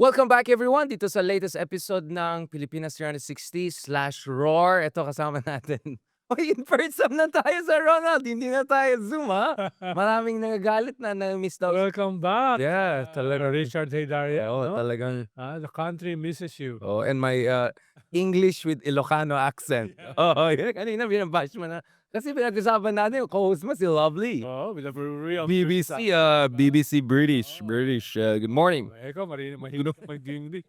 Welcome back everyone dito sa latest episode ng Pilipinas 360/Roar. Ito kasama natin. Uy, in person na tayo sa Ronald, hindi na tayo Zoom Maraming nagagalit na miss daw. Welcome back, Yeah, talaga. Richard Heydarian, Oo, no? talagang. The country misses you. Oh, and my English with Ilocano accent. Oo, yun, kanina binabash mo na. Kasi pinag-usapan natin yung co-host mo si Lovely. Oh, with the brewery of BBC, BBC British. Good morning. Ikaw, mahirap mag-English.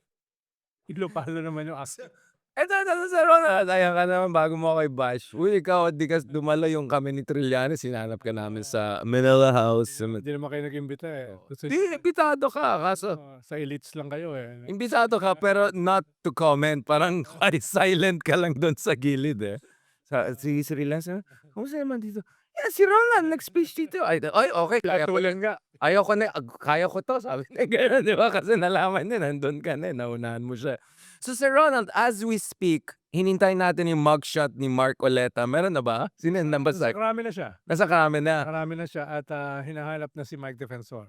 Ilocano naman yung accent. Eto sa Ronald, ayan ka naman bago mo ako i-bash. Uy, ikaw di ka dumalo yung kami ni Trillanes, hinanap ka namin sa Manila House. Hindi naman kayo nag-imbita eh. Di, imbitado ka, kaso Sa elites lang kayo eh. imbitado ka pero not to comment. Parang ay, silent ka lang doon sa gilid eh. Si Trillanes, kumusta naman dito? Yeah, si Ronald nag-speech dito. Ay, okay, kaya ko. Katulan nga. Ayoko na, kaya ko to, sabi niya gano'n, di ba? Kasi nalaman niya, nandun ka na, naunahan mo siya. So, Sir Ronald, as we speak, hinintay natin yung mugshot ni Mark Oleta. Meron na ba? Sinend na ba Nasa sa? karami na siya. Nasa kami na. Karami na siya at hinahanap na si Mike Defensor.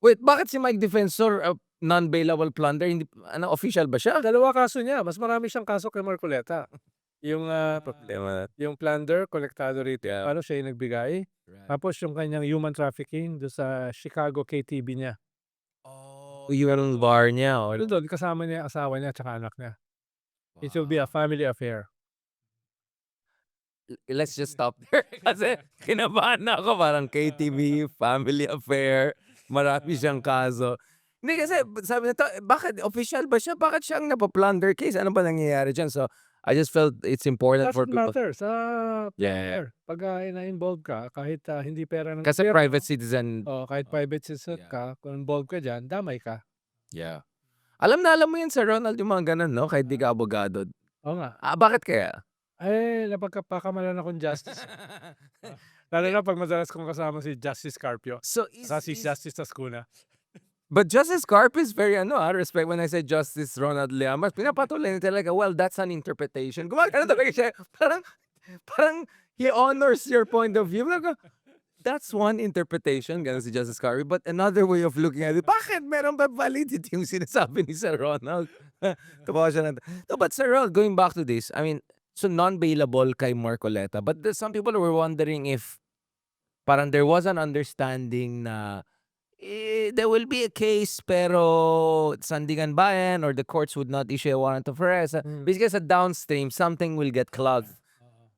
Wait, bakit si Mike Defensor, non-bailable plunder? Hindi, official ba siya? Dalawa kaso niya. Mas marami siyang kaso kay Marcoleta. Yung Problema. yung plunder, kolektado rito. Yeah. Ano siya yung nagbigay? Tapos yung kanyang human trafficking do sa Chicago KTV niya. Oh, yung bar niya. Doon kasama niya yung asawa niya at anak niya. It will be a family affair. Let's just stop there. Kasi kinabahan na ako, parang KTV, family affair, marami siyang kaso. Hindi kasi sabi nito, bakit official ba siya? Bakit siya ang napaplunder case? Ano ba nangyayari dyan? So, I just felt it's important for Doesn't people. matter sa Yeah. pag na-involve ka, kahit hindi pera ng Kasi gobyerno, private citizen. kahit private citizen ka, kung involved ka dyan, damay ka. Yeah. Alam na alam mo yun, Sir Ronald, yung mga ganun, no? Kahit di ka abogado. Oo nga. Bakit kaya? Napagkapakamalan akong justice. Lalo na pag madalas kong kasama si Justice Carpio. So, Si Justice Tascuna. but Justice Carp is very respect when I say Justice Ronald Llamas, pinapatuloy niya talaga, well, that's an interpretation. Gumagano talaga siya, parang he honors your point of view. Like, that's one interpretation, ganun si Justice Carp, but another way of looking at it, bakit meron ba validity yung sinasabi ni Sir Ronald? Tumawa siya na. No, but Sir Ronald, going back to this, I mean, so non-bailable kay Marcoleta, but some people were wondering if parang there was an understanding na there will be a case pero Sandigan Bayan or the courts would not issue a warrant of arrest. Basically sa downstream, something will get clogged.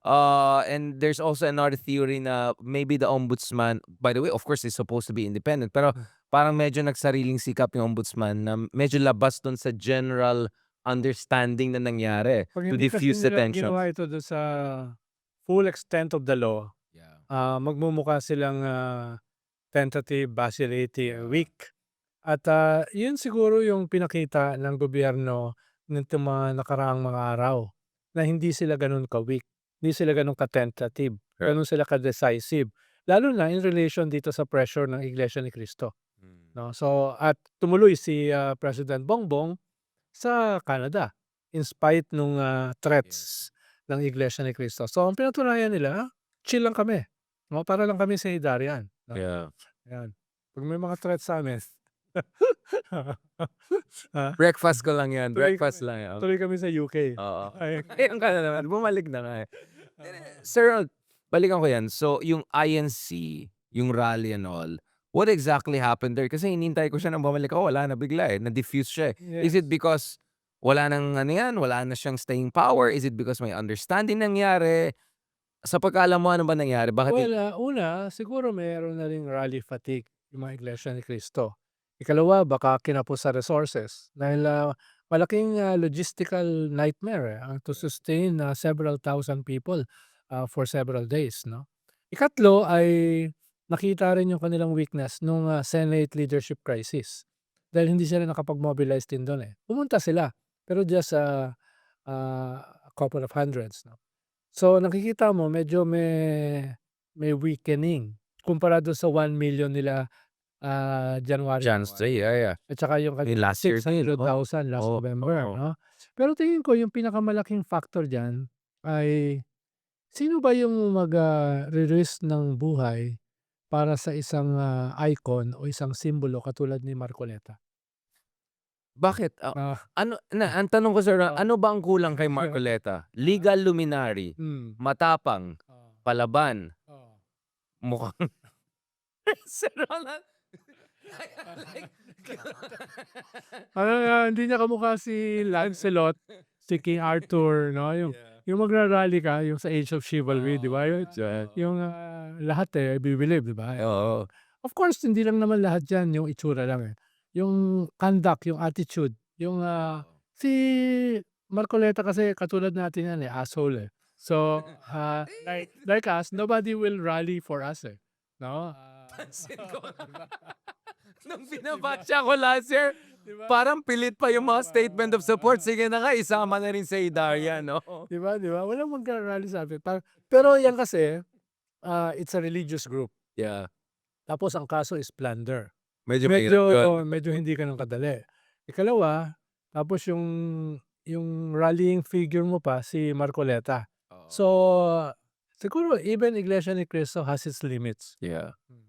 And there's also another theory na maybe the ombudsman, by the way, of course, is supposed to be independent, pero parang medyo nagsariling sikap yung ombudsman na medyo labas dun sa general understanding na nangyari Pag to hindi kasi diffuse the nila tension. ginawa ito doon sa full extent of the law, magmumukha silang tentative, vacillating, weak. At yun siguro yung pinakita ng gobyerno nitong mga nakaraang mga araw na hindi sila ganun ka-weak, hindi sila ganun ka-tentative, ganun sila ka-decisive. Lalo na in relation dito sa pressure ng Iglesia ni Cristo. No? So, at tumuloy si President Bongbong sa Canada in spite nung threats ng Iglesia ni Cristo. So, ang pinatunayan nila, chill lang kami. No? Para lang kami sa Hidarian. No? Yeah. Ayan. Pag may mga threats sa amin, Breakfast ko lang yan. Tuloy Breakfast kami. lang yan. tuloy kami sa UK. Oo. Ay, Ayun ka na naman. Bumalik na nga eh. Sir, balikan ko yan. So, yung INC, yung rally and all, what exactly happened there? Kasi hinintay ko siya nang bumalik ako. Wala na bigla eh. Na-diffuse siya eh. Is it because wala nang wala na siyang staying power? Is it because may understanding nangyari? Sa pagkaalam mo, ano ba nangyari? Bakit? Well, una, siguro mayroon na ring rally fatigue yung mga Iglesia ni Cristo. Ikalawa, baka kinapos sa resources dahil malaking logistical nightmare to sustain several thousand people for several days. No? Ikatlo ay nakita rin yung kanilang weakness nung Senate leadership crisis dahil hindi sila nakapag-mobilize din doon eh. Pumunta sila, pero just a couple of hundreds. No? So nakikita mo medyo may weakening kumpara doon sa 1 million nila January. Yeah. At saka yung Yung last year. 600,000 last November, Oo. no? Pero tingin ko yung pinakamalaking factor diyan ay sino ba yung mag-re-risk ng buhay para sa isang icon o isang simbolo katulad ni Marcoleta? Bakit? Ah, Ang tanong ko sir, ah, ano ba ang kulang kay Marcoleta? Legal luminary, hmm, matapang, ah, palaban, ah. mukhang Sir Ronald. Like, Parang, hindi niya kamukha si Lancelot, si King Arthur 'no, yeah. yung magra-rally ka yung sa Age of Chivalry 'di ba, Oh, yeah. yung, lahat, bibilib 'di ba? Oo. Of course hindi lang naman lahat diyan yung itsura lang, yung conduct, yung attitude, yung, si Marcoleta kasi katulad natin yan, asshole, So, like us, nobody will rally for us, 'no? Pansin ko. 'Di ba? Nung 'Di ba? binabatch ako last year, 'Di ba? parang pilit pa yung mga statement of support. Oo. Sige na nga, isama na rin sa Idaria, no? 'Di ba? Walang magra-rally sa atin pero yan kasi, it's a religious group. Yeah. Tapos ang kaso is plunder. Medyo mahirap Medyo yun. medyo hindi gano'n kadali. Ikalawa, tapos yung rallying figure mo pa si Marcoleta. Oo. So, siguro even Iglesia Ni Cristo has its limits. Yeah. Hmm.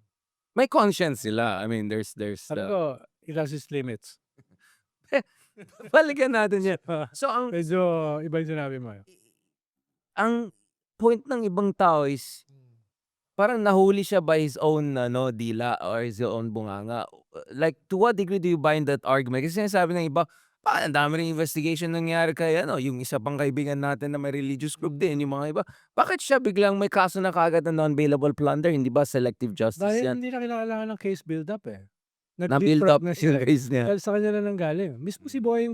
May conscience sila. I mean, there's Sabi ko, it has its limits. balikan natin yan. So, Medyo iba yung sinabi mo. ang point ng ibang tao is, parang nahuli siya by his own dila or his own bunganga. Like, to what degree do you buy in that argument? Kasi sinasabi ng iba, ang dami ring investigation nangyari kay yung isa pang kaibigan natin na may religious group din, yung mga iba. Bakit siya biglang may kaso na kaagad na non-bailable plunder? Hindi ba selective justice Dahil yan? hindi na kinakailangan ng case build-up, Na-build Nag-leapfrog up na yung siya. case niya. Dahil sa kanya na nanggaling. Mismo si Boying,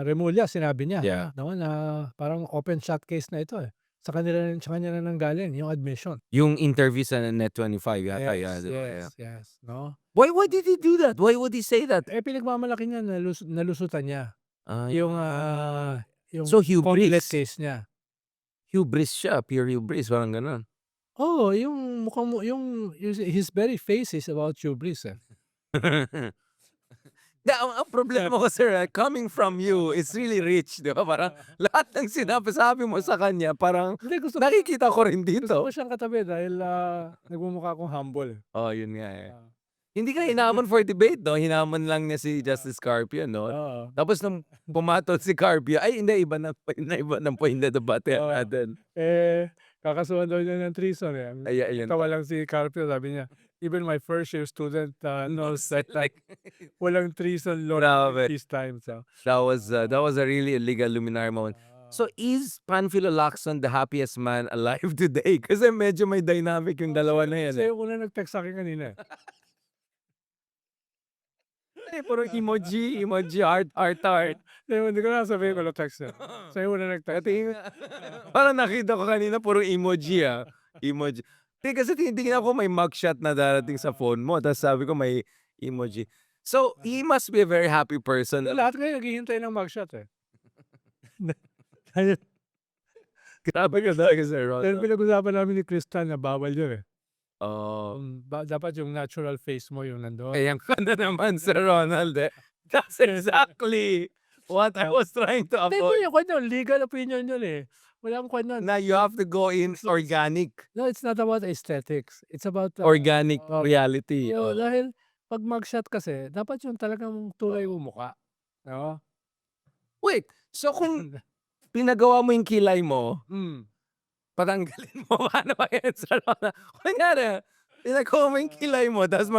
Remulla sinabi niya, Yeah. na parang open shot case na ito, sa kanya na nanggaling yung admission. Yung interview sa Net25 yata. Yes, 'no? Why did he do that? Why would he say that? Pinagmamalaki niya nalusutan niya yung, yung So complete hubris. case niya. Hubris siya, pure hubris, parang gano'n. Oo, yung mukhang his very face is about hubris, Ang problema ko sir, coming from you, it's really rich, 'di ba? Parang lahat ng sinabi mo sa kanya parang Hindi nakikita ko rin gusto dito. ko siyang katabi dahil, nagmumukha akong humble. Oh, yun nga, Ah, Hindi ka hinamon for debate 'no, hinamon lang niya si Justice Carpio 'no. oo. Tapos nung pumatol si Carpio, ay hindi, iba na point na debate Oo. natin. Kakasuhan daw niya ng treason, Ayun. Natawa lang si Carpio sabi niya, "Even my first year student, knows that Like, walang treason law grabe. this time." So, That was a really illegal luminary moment. So, is Panfilo Lacson the happiest man alive today? Kasi medyo may dynamic yung dalawa na yan. siya yung unang nag-text sa'kin kanina, Puro emoji, heart. Hindi ko na sasabihin kung anong text niya. Siya yung unang nag-text. Parang nakita ko kanina puro emoji, emoji. Kasi tinitingnan ko may mugshot na darating sa phone mo, tapos sabi ko may emoji. So, he must be a very happy person. Lahat kayo naghihintay ng mugshot, Dahil Grabe ka talaga, Sir dahil Ron. pinag-usapan namin ni Kristan na bawal yun, Oh, dapat yung natural face mo yung nandoon. ayan ka na naman, Sir Ronald. That's exactly what I was trying to Hindi avoid. yung kwan legal opinion yun, Walang kwan nun. Now you have to go in organic. No, it's not about aesthetics. It's about, Organic reality. oo, dahil 'pag mugshot kasi dapat yung talagang tulay yung mukha, 'no? Wait, so kung pinagawa mo yung kilay mo, patanggalin mo, paano ba yan, Sir Ronald? Kunyari, pinagawa mo yung kilay mo, tapos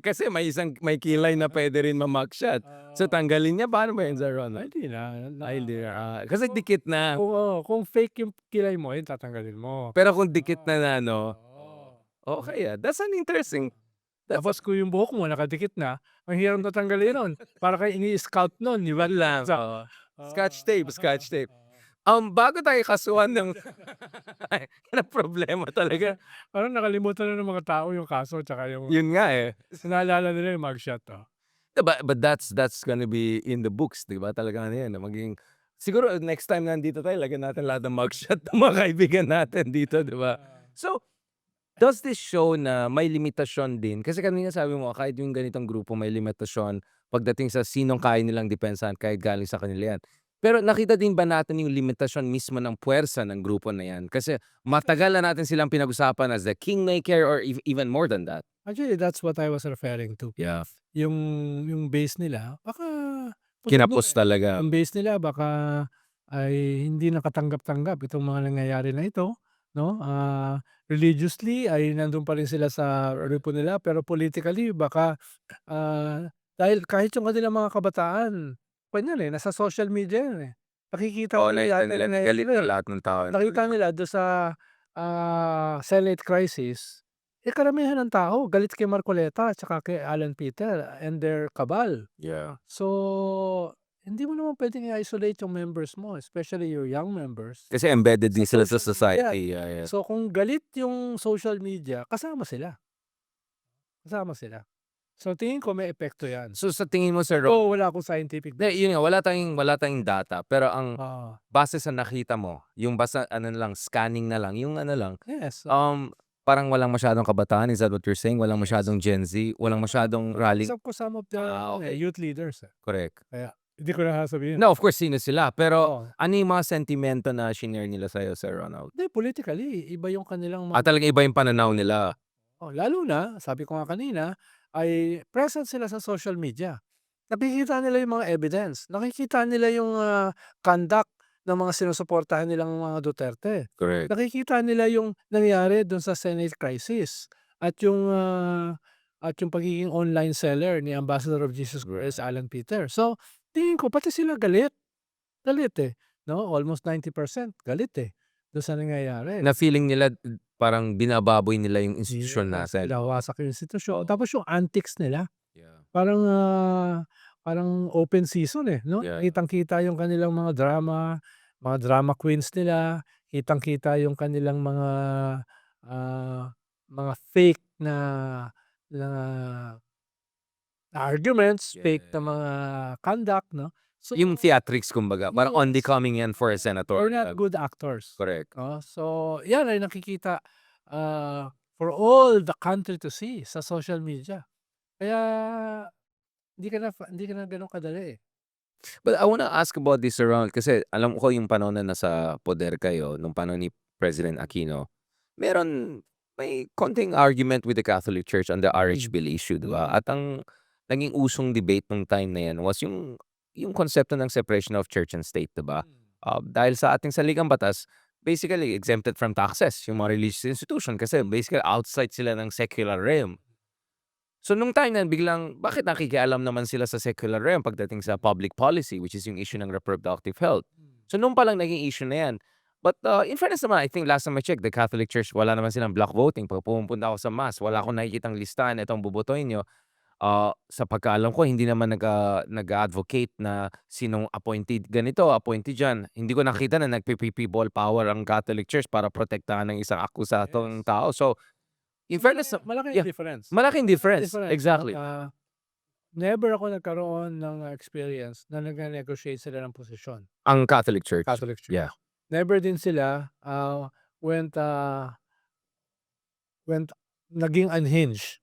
kasi may kilay na pwede rin ma-mugshot. So tanggalin niya, paano ba yan, Sir Ronald? Hindi na. Ay, hindi kasi dikit na. Kung fake yung kilay mo, yun tatanggalin mo. Pero kung dikit na Oo. okay, that's an interesting. Tapos kung yung buhok mo nakadikit na, ang hirap na tanggalin nun. Para kang ini-sculpt nun, di ba? Lang. Scotch tape. Bago tayo kasuhan ng yan problema talaga. Parang nakalimutan na ng mga tao yung kaso tsaka yung Yun nga naalala nila yung mugshot, But that's gonna be in the books, 'di ba? Talaga yan maging siguro next time nandito tayo, lagyan natin lahat ng mugshot ng mga kaibigan natin dito, 'di ba? So, does this show na may limitasyon din? Kasi kanina sabi mo kahit yung ganitong grupo may limitasyon pagdating sa sinong kaya nilang depensahan kahit galing sa kanila yan. Pero nakita din ba natin yung limitasyon mismo ng puwersa ng grupo na yan? Kasi matagal na natin silang pinag-usapan as the kingmaker or even more than that. Actually, that's what I was referring to. Yeah. Yung base nila baka puno Kinapos eh. talaga. Yung base nila baka ay hindi nakatanggap-tanggap itong mga nangyayari na ito, 'no? Religiously ay nandun pa rin sila sa relihiyon nila, pero politically baka, dahil kahit yung kanilang mga kabataan, kunyari nasa social media yan, eh. Nakikita Oo, nila nakita yata nila yung na galit nangyayari, na lahat ng tao. nakita nila dun sa, Senate crisis, karamihan ng tao galit kay Marcoleta at saka kay Alan Peter and their cabal. Yeah. So, hindi mo naman puwedeng i-isolate yung members mo, especially your young members, Kasi embedded din sa sila sa social media. society. Yeah. So, kung galit yung social media, kasama sila, kasama sila. So, tingin ko may epekto 'yan. So sa tingin mo, Sir Ron, Oo, wala akong scientific yun nga, wala tayong data, pero ang oo, base sa nakita mo, yung basta ano lang, scanning na lang, yung ano lang, yes, parang walang masyadong kabataan, is that what you're saying? Walang yes. masyadong Gen Z, walang masyadong rally. Kausap ko some of the Okay. youth leaders, eh. Correct. Kaya hindi ko na sasabihin. No, of course, sino sila. Pero Oo. ano yung mga sentimento na shinare nila sa'yo, Sir Ronald? Hindi, politically iba yung kanilang Talagang iba yung pananaw nila. lalo na sabi ko nga kanina, ay present sila sa social media. Nakikita nila yung mga evidence, nakikita nila yung, conduct ng mga sinusuportahan nilang mga Duterte. Correct. Nakikita nila yung nangyari dun sa Senate crisis at yung pagiging online seller ni Ambassador of Jesus Christ, Alan Peter. So, tingin ko pati sila galit, eh, 'no? Almost 90% galit, eh, dun sa nangyayari. Na feeling nila parang binababoy nila yung institusyon Yes, natin. pinawasak yung institusyon. Tapos yung antics nila, Yeah. parang, parang open season, eh, 'no? Yeah. Kitang-kita yung kanilang mga drama queens nila, kitang-kita yung kanilang mga fake na arguments, fake na Yeah. mga conduct, 'no? So, Yung theatrics kumbaga, parang on the yes, coming yan for a senator. they're not good actors. Correct. 'No? So, yan ay nakikita, for all the country to see sa social media. Kaya hindi ka na gano'n kadali, eh. But I wanna ask about this around kasi alam ko yung panahon na nasa poder kayo, nung panahon ni President Aquino, may konting argument with the Catholic Church on the RH bill issue, di ba? At ang naging usong debate nung time na yan was yung konsepto ng separation of church and state, di ba? Dahil sa ating saligang batas, basically exempted from taxes yung mga religious institution kasi basically outside sila ng secular realm. So nung time na biglang bakit nakikialam naman sila sa secular realm pagdating sa public policy, which is yung issue ng reproductive health. So nung palang naging issue na yan. But in fairness naman, I think last time I checked, the Catholic Church, wala naman silang block voting. Pag pumunta ako sa mass, wala akong nakikitang listahan, itong bubutoyin nyo. Sa pagkaalam ko, hindi naman nag-advocate na sinong appointed ganito, appointed dyan. Hindi ko nakita na nagpipipi-ball power ang Catholic Church para protektahan ng isang akusatong tao. So, in fairness, Malaking yeah, difference. malaking difference. Difference, 'no? Exactly. Never ako nagkaroon ng experience na nagne-negotiate sila ng posisyon, Ang Catholic Church. Catholic Church. Yeah. Never din sila, went naging unhinged,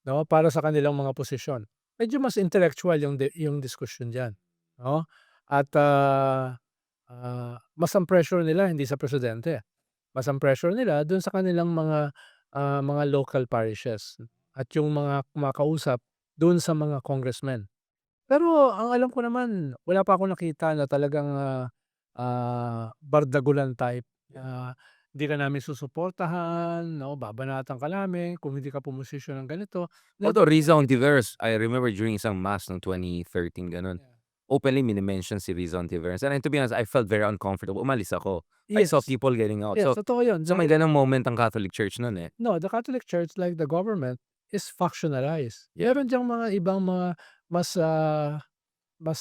'no, para sa kanilang mga posisyon. Medyo mas intellectual yung diskusyon diyan, 'no? At, mas ang pressure nila hindi sa presidente, mas ang pressure nila dun sa kanilang mga local parishes at yung mga kumakausap dun sa mga congressmen. Pero ang alam ko naman, wala pa akong nakita na talagang, bardagulan type, "Hindi ka namin susuportahan, 'no, babanatan ka namin kung hindi ka pumosisyon ng ganito." Although Riza Ontiveros, I remember during isang mass noong 2013 gano'n, openly mini-mention si Riza Ontiveros. And to be honest, I felt very uncomfortable. Umalis ako. I saw Yes. people getting out. Yes, So totoo yun. may gano'ng moment ang Catholic Church nun, eh. No, the Catholic Church, like the government, is factionalized. Meron diyang mga ibang mga mas, mas,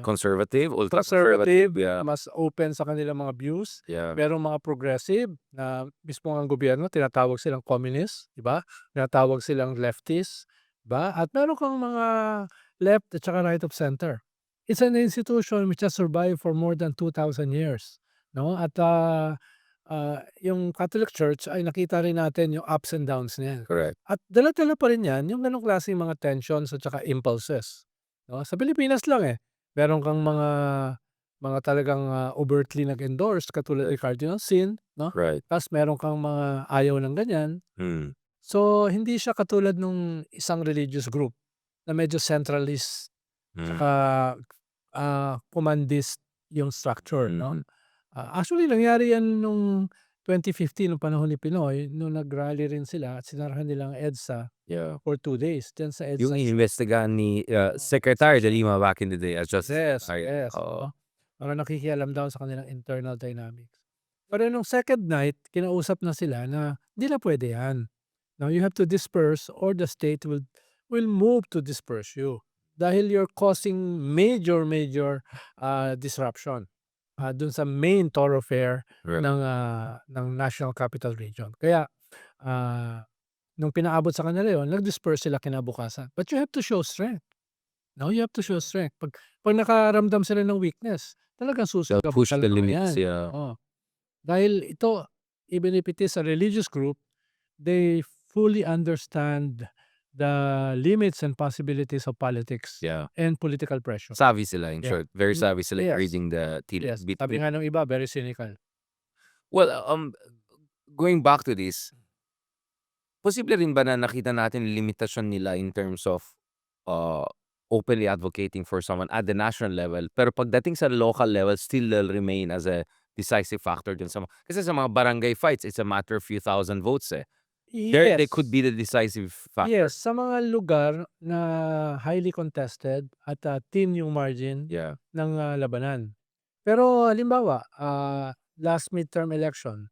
Conservative, conservative, ultra-conservative. Yeah. mas open sa kanilang mga views. Yeah. Merong mga progressive na mismo ang gobyerno tinatawag silang communist, 'di ba? Tinatawag silang leftist, 'di ba? At meron kang mga left at saka right of center. It's an institution which has survived for more than 2,000 years, 'no? At, yung Catholic Church ay nakita rin natin yung ups and downs niyan. Correct. At dala-dala pa rin 'yan yung gano'ng klaseng mga tensions at saka impulses, 'no? Sa Pilipinas lang, eh, meron kang mga talagang, overtly nag-endorse katulad ni Cardinal Sin, 'no? Right. Ta's meron kang mga ayaw ng ganyan. Mm. So, hindi siya katulad nung isang religious group na medyo centralist tsaka, commandist yung structure, no? Actually nangyari yan nung 2015 nung panahon ni Pinoy, nung nag-rally rin sila at sinarahan nila ang EDSA Yeah. for 2 days diyan sa Yung EDSA inimbestigahan ni, Secretary de session. Lima back in the day as Justice Yes, Secretary. yes, Oo. oo. Parang nakikialam daw sa kanilang internal dynamics. Pero nung second night, kinausap na sila na hindi na pwede yan. Now you have to disperse or the state will move to disperse you. Dahil you're causing major disruption dun sa main thoroughfare Right. ng National Capital Region. Kaya nung pinaabot sa kanila yon, nag-disperse sila kinabukasan. But you have to show strength. No, you have to show strength. Pag nakaramdam sila ng weakness, talagang They'll susugal push the talaga limits, yan. yeah. Oo. Dahil ito, even if it is a religious group, they fully understand the limits and possibilities of politics Yeah. and political pressure. Savvy sila in Yeah. short. Very savvy sila in Yes. reading the tea Yes. Sabi between. nga ng iba, very cynical. Well, going back to this, posible rin ba na nakita natin yung limitasyon nila in terms of openly advocating for someone at the national level, pero pagdating sa local level, still they'll remain as a decisive factor dun sa kasi sa mga barangay fights, it's a matter of few thousand votes eh. They could Yes. be the decisive factor. Yes, sa mga lugar na highly contested at thin yung margin Yeah. ng labanan. Pero halimbawa, last midterm election,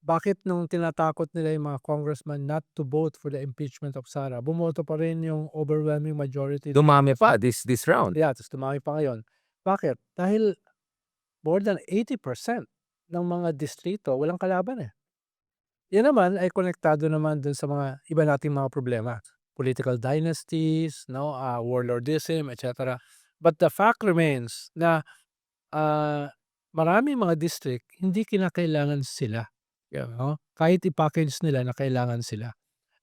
bakit nung tinatakot nila yung mga congressman not to vote for the impeachment of Sara, bumoto pa rin yung overwhelming majority. Dumami pa this round. Yeah, tapos dumami pa ngayon. Bakit? Dahil more than 80% ng mga distrito walang kalaban eh. Yan naman ay konektado naman dun sa mga iba nating mga problema. Political dynasties, no, warlordism, etc. But the fact remains na maraming mga district hindi kinakailangan sila. Yeah. No? Kahit i-package nila na kailangan sila.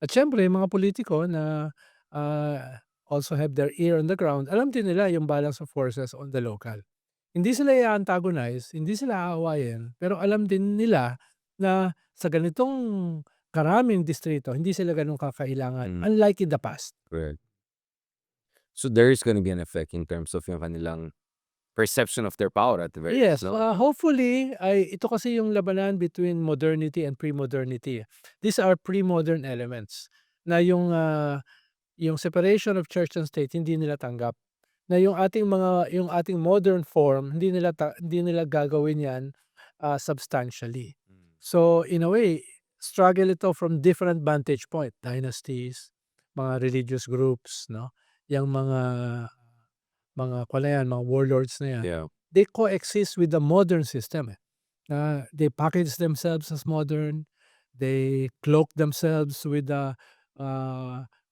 At syempre, mga politiko na also have their ear on the ground, alam din nila yung balance of forces on the local. Hindi sila i-antagonize, hindi sila aawayin, pero alam din nila na sa ganitong karaming distrito, hindi sila ganun kakailangan, unlike in the past. Correct. So there is gonna be an effect in terms of yung kanilang perception of their power at the very Yes, least, no? hopefully ay ito kasi yung labanan between modernity and pre-modernity. These are pre-modern elements na yung separation of church and state hindi nila tanggap. Na yung ating modern form hindi nila gagawin yan substantially. So in a way, struggle ito from different vantage point, dynasties, mga religious groups, no? Yung mga warlords na yan. Yeah. They coexist with the modern system. They package themselves as modern. They cloak themselves with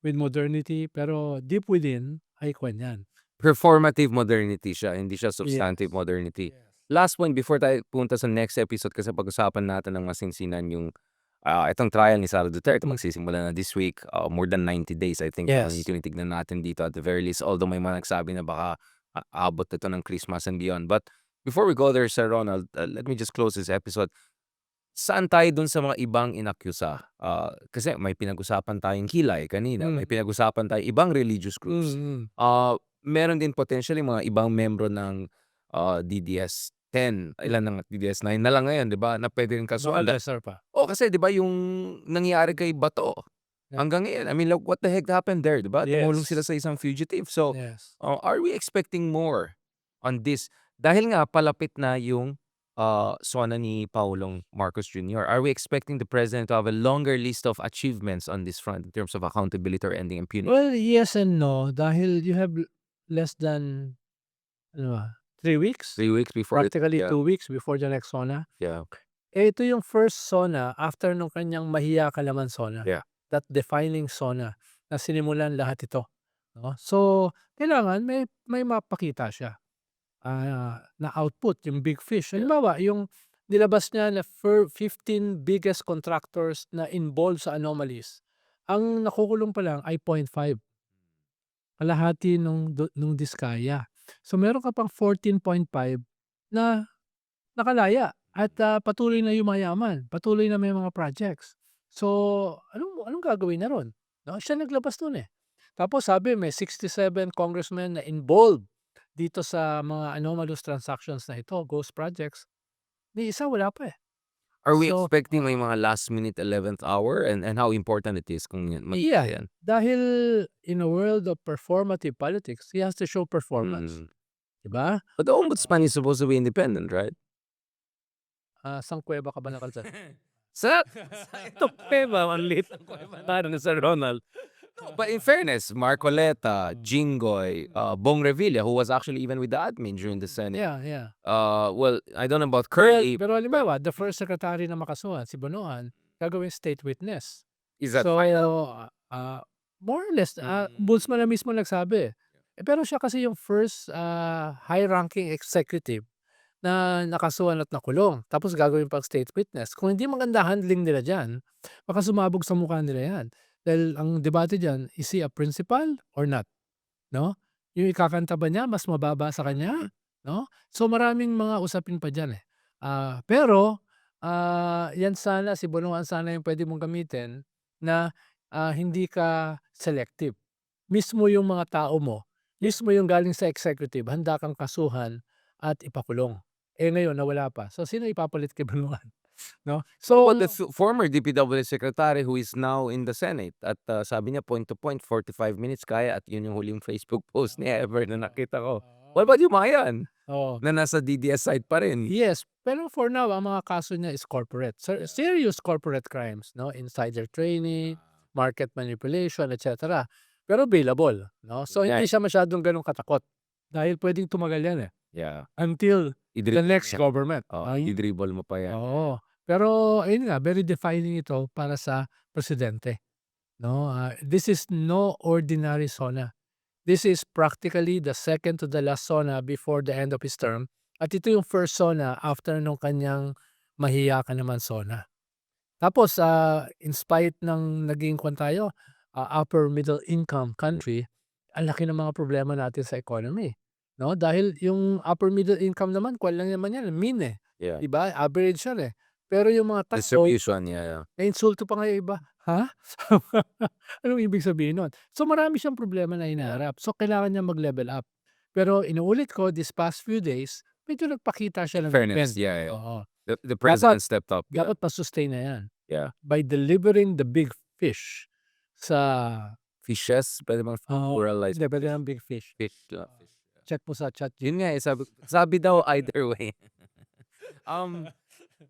modernity, pero deep within ay kwan yan. Performative modernity siya, hindi siya substantive Yes. modernity. Yes. Last point before tayo punta sa next episode kasi pag-usapan natin ng masinsinan yung itong trial ni Sara Duterte magsisimula na this week, more than 90 days I think Yes. yung tinitignan natin dito at the very least, although may mga nagsabi na baka abot ito ng Christmas and beyond. But before we go there, Sir Ronald, let me just close this episode. Saan tayo dun sa mga ibang inakusa? Kasi may pinag-usapan tayong Kilay kanina, may pinag-usapan tayo ibang religious groups. Meron din potentially mga ibang membro ng DDS-10, ilan na nga, DDS-9 na lang ngayon, 'di ba? Na pwede rin kasuhan. Lesser pa. Kasi 'di ba yung nangyari kay Bato hanggang ngayon, I mean, like, what the heck happened there, 'di ba? Tumulong sila sa isang fugitive. So, Yes. are we expecting more on this? Dahil nga palapit na yung SONA ni Paulong Marcos Jr. Are we expecting the president to have a longer list of achievements on this front in terms of accountability or ending impunity? Well, yes and no. Dahil you have less than 3 weeks? 3 weeks before Practically yeah. 2 weeks before the next SONA. Yeah. Ito yung first SONA after nung kanyang Mahiya Ka Naman SONA. Yeah. That defining SONA na sinimulan lahat ito. No? So, kailangan may mapakita siya na output, yung big fish. Halimbawa, yung nilabas niya na 15 biggest contractors na involved sa anomalies. Ang nakukulong pa lang ay 0.5. Kalahati nung diskaya. So meron ka pang 14.5 na nakalaya at patuloy na yumayaman, patuloy na may mga projects. So, anong gagawin niya ro'n, 'no? Siya naglabas nun, eh. Tapos sabi may 67 congressmen na involved dito sa mga anomalous transactions na ito, ghost projects. Ni isa wala pa, eh. Are we So expecting may mga last minute 11th hour and how important it is kung yeah, yan? dahil in a world of performative politics, he has to show performance, Mm. 'di ba? But the ombudsman is supposed to be independent, right? Saang kuweba ka ba nakalagay? Sa ito kuweba, ang liit ng kuweba natin sa Ronald. No, but in fairness, Marcoleta, Jinggoy, Bong Revilla, who was actually even with the admin during the Senate. Yeah, yeah. Well, I don't know about Pero Curly. pero halimbawa, the first secretary na makasuhan, si Bonoan, gagawing state witness. Is that So, fine? more or less, Mm. ombudsman na mismo nagsabi. Eh, pero siya kasi yung first, high-ranking executive na nakasuhan at nakulong. Tapos gagawin pang state witness. Kung hindi maganda handling nila diyan, baka sumabog sa mukha nila 'yan. Dahil ang debate diyan, is he a principal or not, 'no? Yung ikakanta ba niya mas mababa sa kanya, 'no? So, maraming mga usapin pa diyan, eh. Pero, 'yan sana si Bonoan sana yung puwede mong gamitin na, hindi ka selective. Mismo yung mga tao mo, mismo yung galing sa executive, handa kang kasuhan at ipakulong. Eh, ngayon nawala pa. So, sino ipapalit kay Bonoan, 'no? So Well, the former DPWH secretary who is now in the Senate at sabi niya point to point 45 minutes kaya at yun yung huling Facebook post niya ever na nakita ko. What about yung mga yan Oo. na nasa DDS side pa rin? Yes, pero for now ang mga kaso niya is corporate. Serious corporate crimes, 'no? Insider trading, market manipulation, etc. Pero bailable, 'no? So, Yeah. hindi siya masyadong gano'n katakot dahil puwedeng tumagal 'yan, eh, Yeah. until the Idribble next niya. government. Idribble mo pa yan. Oo. Pero ayun nga, very defining ito para sa presidente, 'no? This is no ordinary SONA. This is practically the second to the last SONA before the end of his term at ito yung first SONA after nung kanyang mahiya ka naman SONA. Tapos, in spite ng naging kuwan tayo, upper middle income country, ang laki ng mga problema natin sa economy, 'no? Dahil yung upper middle income naman kuwan lang naman yan, mean, eh, Yeah. 'di ba? Average yan, eh. Pero yung mga tao, Distribution, yeah. nainsulto pa nga yung iba, ha? Anong ibig sabihin nun? So, marami siyang problema na hinaharap. So, kailangan niyang mag-level up. Pero inuulit ko, these past few days, medyo nagpakita siya ng Fairness, trend. yeah. Oo. The president stepped up. Yeah. Dapat ma-sustain na yan Yeah. by delivering the big fish sa Fishes, pwede bang pluralize? hindi, pwede ng big fish. Fish. Check mo sa chat. Yun nga, sabi daw either way.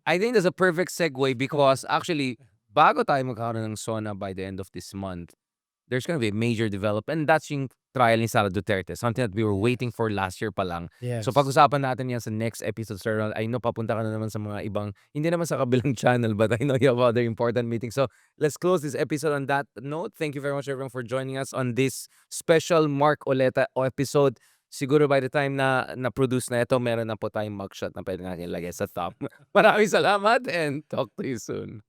I think that's a perfect segue because actually, bago tayo magkakaroon ng SONA by the end of this month, there's gonna be a major development and that's yung trial ni Sara Duterte, something that we were waiting for last year pa lang. Yes. So pag-usapan natin yan sa next episode, Sir Ronald. I know papunta ka na naman sa mga ibang, hindi naman sa kabilang channel, but I know you have other important meetings. So let's close this episode on that note. Thank you very much everyone for joining us on this special Mark Oleta episode. Siguro by the time na na-produce na ito, meron na po tayong mugshot na pwede natin ilagay sa top. Maraming salamat and talk to you soon.